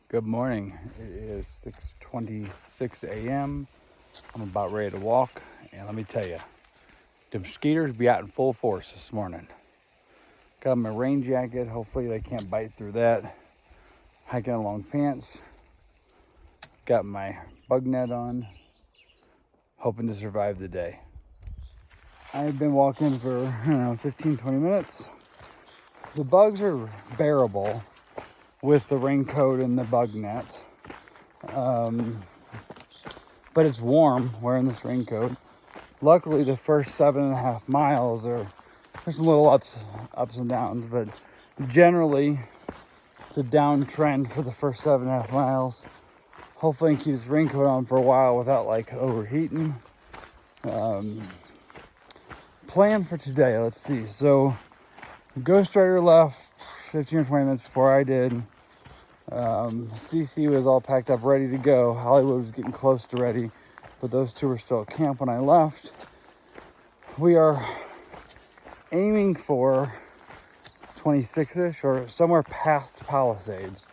Good morning. It is 6:26 a.m. I'm about ready to walk, and let me tell you, the mosquitoes be out in full force this morning. Got my rain jacket. Hopefully they can't bite through that. Hiking along pants. Got my bug net on. Hoping to survive the day. I've been walking for, 15, 20 minutes. The bugs are bearable with the raincoat and the bug net. But it's warm wearing this raincoat. Luckily, the first 7.5 miles there's some little ups and downs, but generally it's a downtrend for the first 7.5 miles. Hopefully, I can keep this raincoat on for a while without overheating. Plan for today, let's see. So, Ghost Rider left 15 or 20 minutes before I did. CC was all packed up, ready to go. Hollywood was getting close to ready, but those two were still at camp when I left. We are aiming for 26-ish or somewhere past Palisades,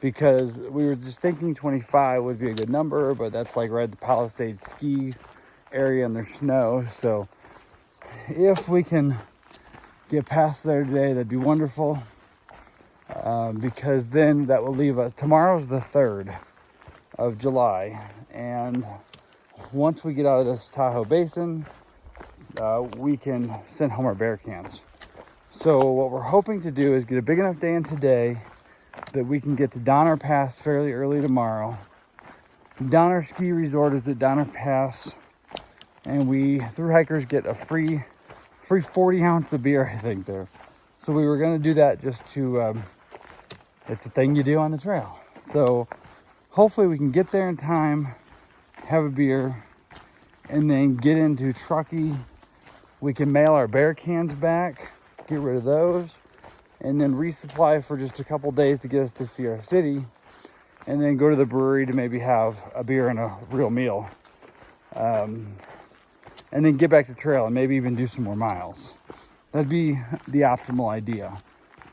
because we were just thinking 25 would be a good number, but that's right at the Palisades ski area and there's snow. So if we can get past there today, that'd be wonderful. Because then that will leave us, tomorrow's the 3rd of July, and once we get out of this Tahoe Basin, we can send home our bear cans. So what we're hoping to do is get a big enough day in today that we can get to Donner Pass fairly early tomorrow. Donner Ski Resort is at Donner Pass, and we, through hikers, get a free 40 ounce of beer, I think, there. So we were going to do that just to, it's a thing you do on the trail. So hopefully we can get there in time, have a beer, and then get into Truckee. We can mail our bear cans back, get rid of those, and then resupply for just a couple days to get us to Sierra City, and then go to the brewery to maybe have a beer and a real meal. And then get back to trail and maybe even do some more miles. That'd be the optimal idea,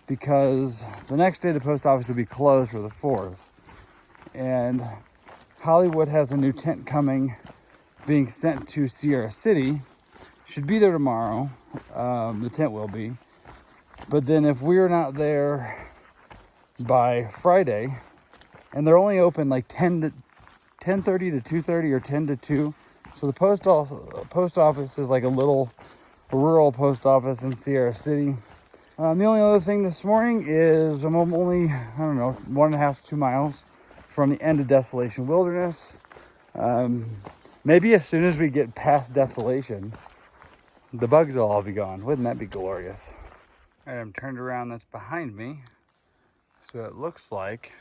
because the next day the post office would be closed for the 4th. And Hollywood has a new tent coming, being sent to Sierra City. Should be there tomorrow. The tent will be. But then if we're not there by Friday, and they're only open 10:30 to 2:30 or 10 to 2. So the post office is like a little rural post office in Sierra City. The only other thing this morning is I'm only, 1.5 to 2 miles from the end of Desolation Wilderness. Maybe as soon as we get past Desolation, the bugs will all be gone. Wouldn't that be glorious? All right, I'm turned around. That's behind me. So it looks like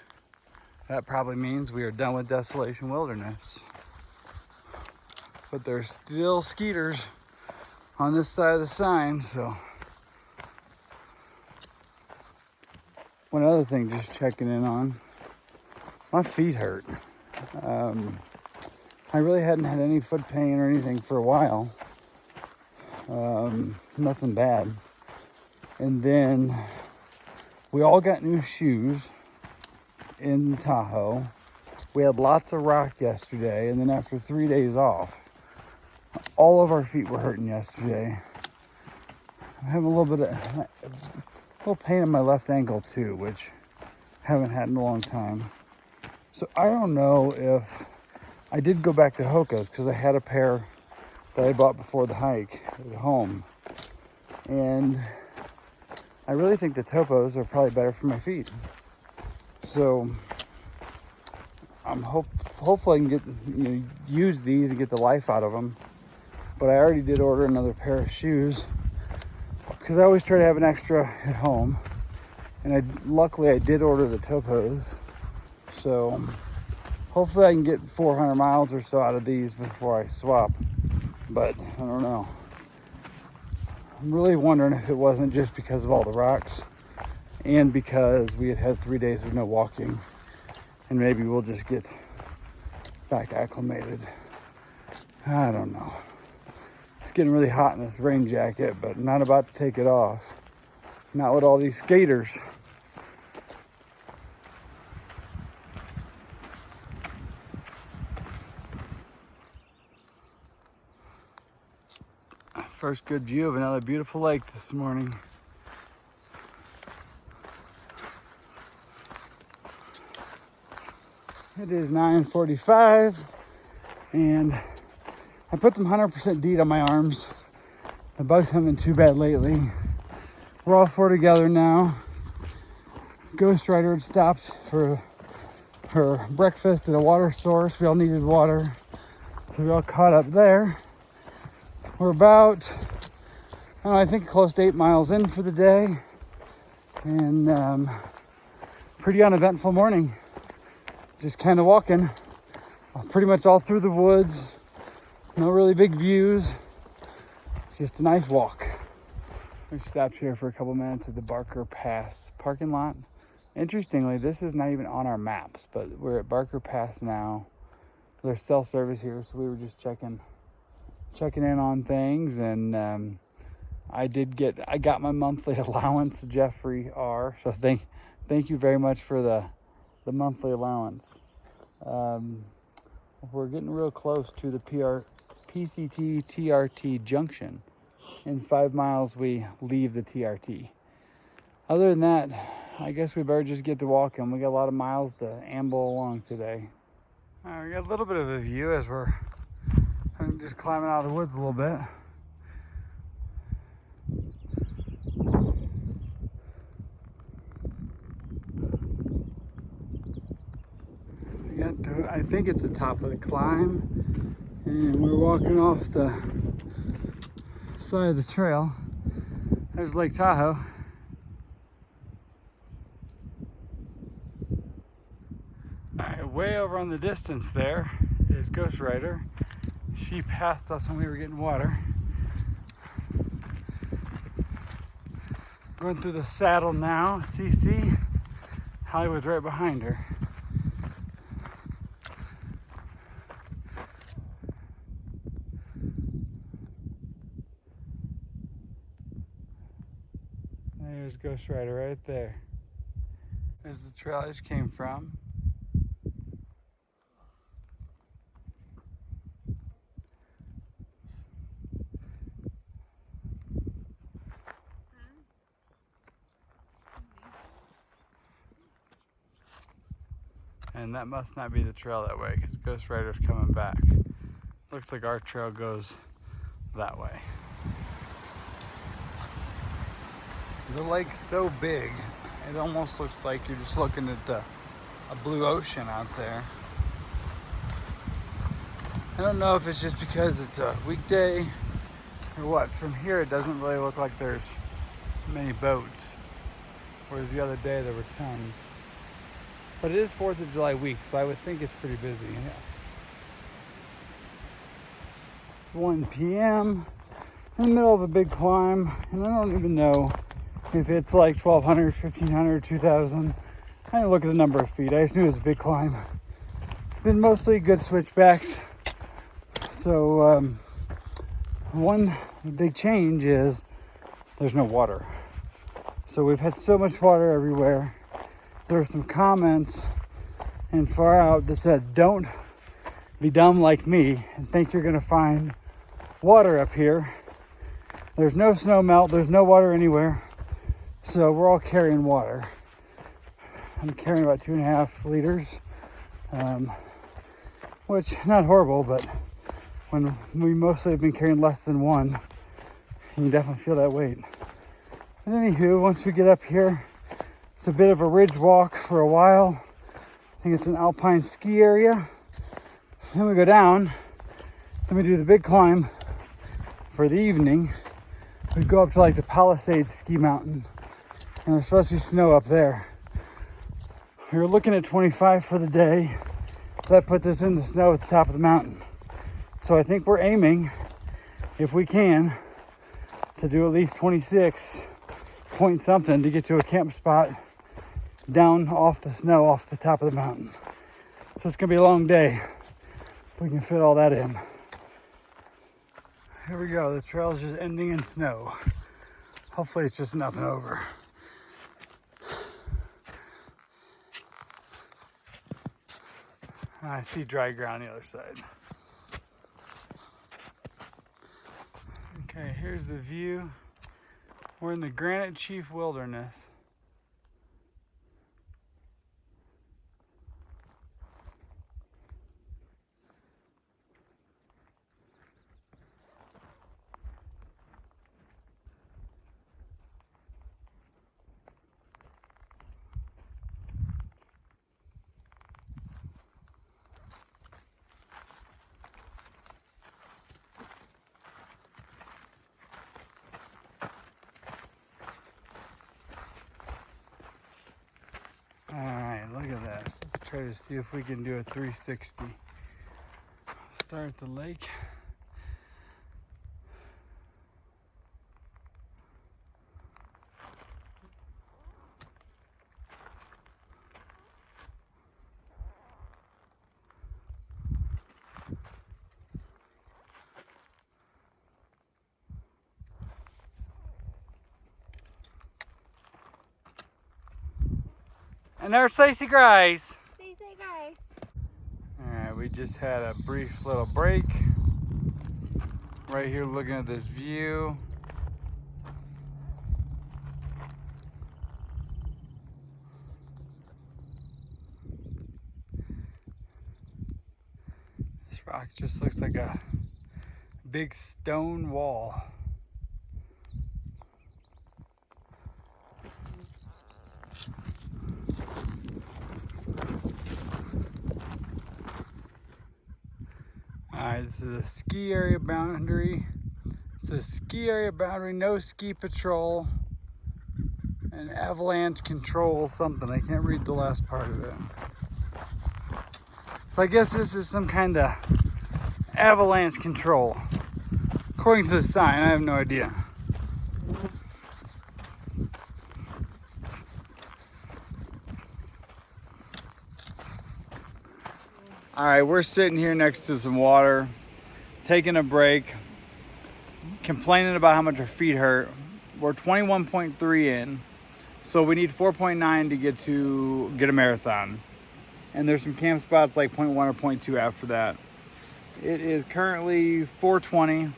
that probably means we are done with Desolation Wilderness. But there's still skeeters on this side of the sign, so. One other thing, just checking in on, my feet hurt. I really hadn't had any foot pain or anything for a while. Nothing bad. And then we all got new shoes in Tahoe. We had lots of rock yesterday, and then after 3 days off, all of our feet were hurting yesterday. I'm having a little pain in my left ankle too, which I haven't had in a long time. So I don't know if I did go back to Hoka's, because I had a pair that I bought before the hike at home. And I really think the Topos are probably better for my feet. So I'm hopefully I can get, use these and get the life out of them. But I already did order another pair of shoes, because I always try to have an extra at home. And luckily I did order the Topos. So hopefully I can get 400 miles or so out of these before I swap. But I don't know. I'm really wondering if it wasn't just because of all the rocks and because we had 3 days of no walking. And maybe we'll just get back acclimated. I don't know. It's getting really hot in this rain jacket, but I'm not about to take it off. Not with all these skaters. First good view of another beautiful lake this morning. It is 9:45 and I put some 100% DEET on my arms. The bugs haven't been too bad lately. We're all four together now. Ghost Rider had stopped for her breakfast at a water source. We all needed water, so we all caught up there. We're about, I think close to 8 miles in for the day, and pretty uneventful morning. Just kind of walking pretty much all through the woods. No really big views, just a nice walk. We stopped here for a couple minutes at the Barker Pass parking lot. Interestingly, this is not even on our maps, but we're at Barker Pass now. There's cell service here, so we were just checking in on things, and I got my monthly allowance, Jeffrey R. So thank you very much for the monthly allowance. We're getting real close to the PCT TRT junction. In 5 miles, we leave the TRT. Other than that, I guess we better just get to walking. We got a lot of miles to amble along today. All right, we got a little bit of a view as we're just climbing out of the woods a little bit. I think it's the top of the climb, and we're walking off the side of the trail. There's Lake Tahoe. All right, way over on the distance there is Ghost Rider. She passed us when we were getting water. Going through the saddle now. CC, Hollywood's right behind her. There's Ghost Rider right there. There's the trail I just came from. And that must not be the trail that way, because Ghost Rider's coming back. Looks like our trail goes that way. The lake's so big, it almost looks like you're just looking at a blue ocean out there. I don't know if it's just because it's a weekday or what. From here, it doesn't really look like there's many boats, whereas the other day there were tons. But it is 4th of July week, so I would think it's pretty busy. Yeah. It's 1 p.m. in the middle of a big climb, and I don't even know if it's like 1,200, 1,500, 2,000. I didn't look at the number of feet. I just knew it was a big climb. Been mostly good switchbacks. So one big change is there's no water. So we've had so much water everywhere. There were some comments and far out that said, don't be dumb like me and think you're gonna find water up here. There's no snow melt, there's no water anywhere. So we're all carrying water. I'm carrying about 2.5 liters, which not horrible, but when we mostly have been carrying less than one, you can definitely feel that weight. And anywho, once we get up here, it's a bit of a ridge walk for a while. I think it's an alpine ski area. Then we go down, then we do the big climb for the evening. We go up to like the Palisades ski mountain, and there's supposed to be snow up there. We were looking at 25 for the day. That puts us in the snow at the top of the mountain. So I think we're aiming, if we can, to do at least 26 point something to get to a camp spot down off the snow off the top of the mountain. So it's gonna be a long day if we can fit all that in. Here we go, the trail's just ending in snow. Hopefully it's just an up and over. I see dry ground on the other side. Okay, here's the view. We're in the Granite Chief Wilderness. Alright, look at this. Let's try to see if we can do a 360. Start at the lake. And there's Stacey Grice. Stacey Grice. Alright, we just had a brief little break. Right here looking at this view. This rock just looks like a big stone wall. Alright, this is a ski area boundary. It's a ski area boundary, no ski patrol, and avalanche control something. I can't read the last part of it. So I guess this is some kind of avalanche control. According to the sign, I have no idea. Alright, we're sitting here next to some water, taking a break, complaining about how much our feet hurt. We're 21.3 in, so we need 4.9 to get a marathon. And there's some camp spots like 0.1 or 0.2 after that. It is currently 4:20,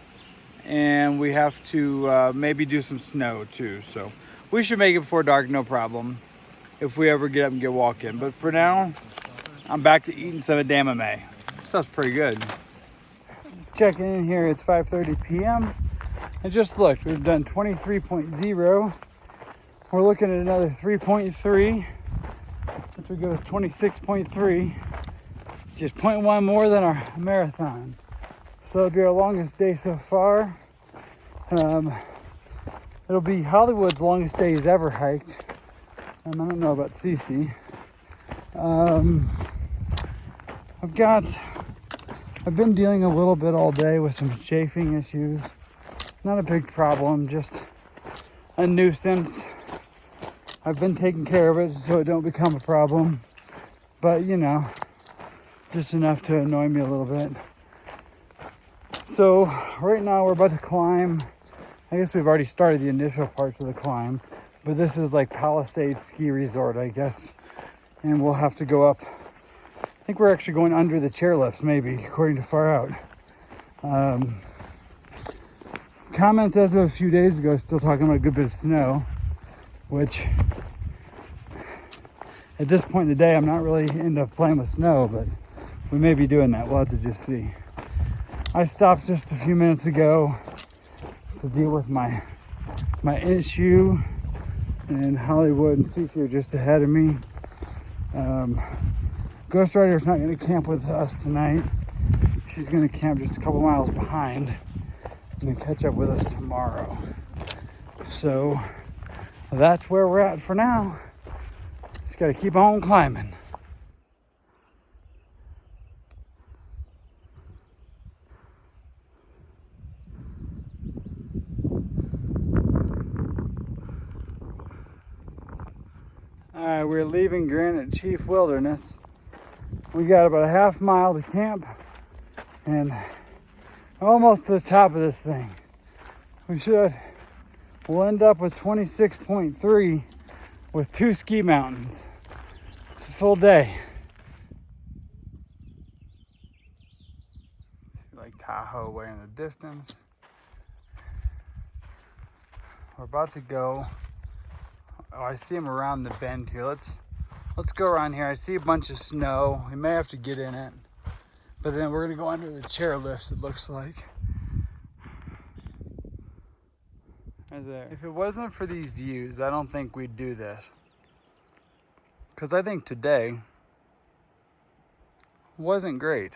and we have to maybe do some snow too. So we should make it before dark, no problem, if we ever get up and get walking. But for now, I'm back to eating some edamame. Stuff's pretty good. Checking in here, it's 5:30 p.m. And just look, we've done 23.0. We're looking at another 3.3, which will give us 26.3, just 0.1 more than our marathon. So it'll be our longest day so far. It'll be Hollywood's longest day he's ever hiked. I don't know about Cece. I've been dealing a little bit all day with some chafing issues. Not a big problem, just a nuisance. I've been taking care of it so it don't become a problem. But you know, just enough to annoy me a little bit. So right now we're about to climb. I guess we've already started the initial parts of the climb, but this is like Palisades Ski Resort, I guess. And we'll have to go up. I think we're actually going under the chairlifts, maybe, according to Far Out. Comments as of a few days ago still talking about a good bit of snow, which at this point in the day I'm not really into playing with snow, but we may be doing that. We'll have to just see. I stopped just a few minutes ago to deal with my issue, and Hollywood and Cece are just ahead of me. Ghost Rider's not going to camp with us tonight. She's going to camp just a couple miles behind and then catch up with us tomorrow. So that's where we're at for now. Just got to keep on climbing. Alright, we're leaving Granite Chief Wilderness. We got about a half mile to camp and almost to the top of this thing. We'll end up with 26.3 with 2 ski mountains. It's a full day. See like Tahoe way in the distance. We're about to go. Oh, I see him around the bend here. Let's go around here. I see a bunch of snow. We may have to get in it. But then we're gonna go under the chairlifts, it looks like. Right there. If it wasn't for these views, I don't think we'd do this. Because I think today wasn't great.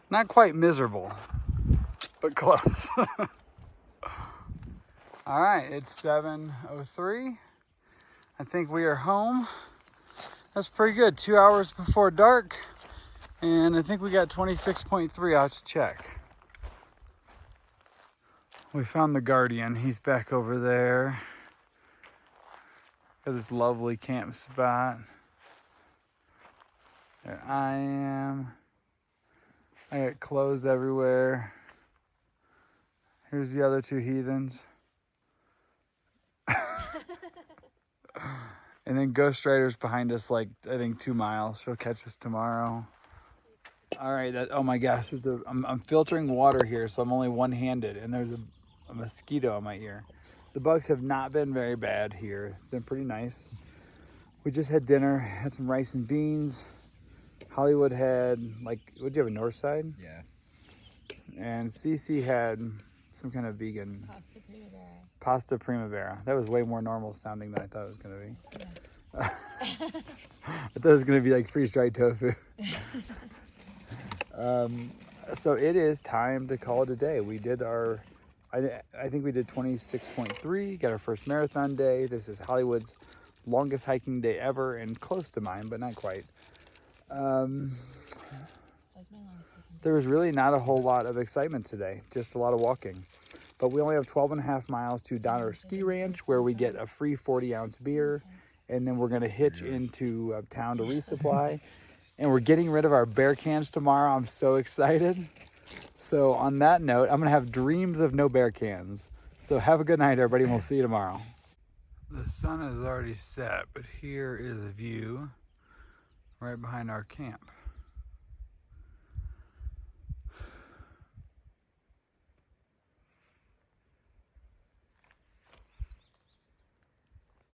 Not quite miserable, but close. All right, it's 7:03. I think we are home. That's pretty good. 2 hours before dark. And I think we got 26.3 out to check. We found the Guardian. He's back over there. Got this lovely camp spot. There I am. I got clothes everywhere. Here's the other two heathens. And then Ghost Rider's behind us, like, I think 2 miles. She'll catch us tomorrow. All right, oh my gosh, I'm filtering water here, so I'm only one-handed, and there's a mosquito in my ear. The bugs have not been very bad here. It's been pretty nice. We just had dinner, had some rice and beans. Hollywood had, like, what do you have, a north side? Yeah. And Cece had some kind of vegan Pasta primavera. Pasta primavera. That was way more normal sounding than I thought it was going to be. Yeah. I thought it was going to be like freeze-dried tofu. So it is time to call it a day. We did our, I think we did 26.3, got our first marathon day. This is Hollywood's longest hiking day ever and close to mine, but not quite. That was my longest hiking. There was really not a whole lot of excitement today, just a lot of walking. But we only have 12.5 miles to Donner Ski Ranch, where we get a free 40-ounce beer, and then we're going to hitch into town to resupply. And we're getting rid of our bear cans tomorrow. I'm so excited. So on that note, I'm going to have dreams of no bear cans. So have a good night, everybody, and we'll see you tomorrow. The sun is already set, but here is a view right behind our camp.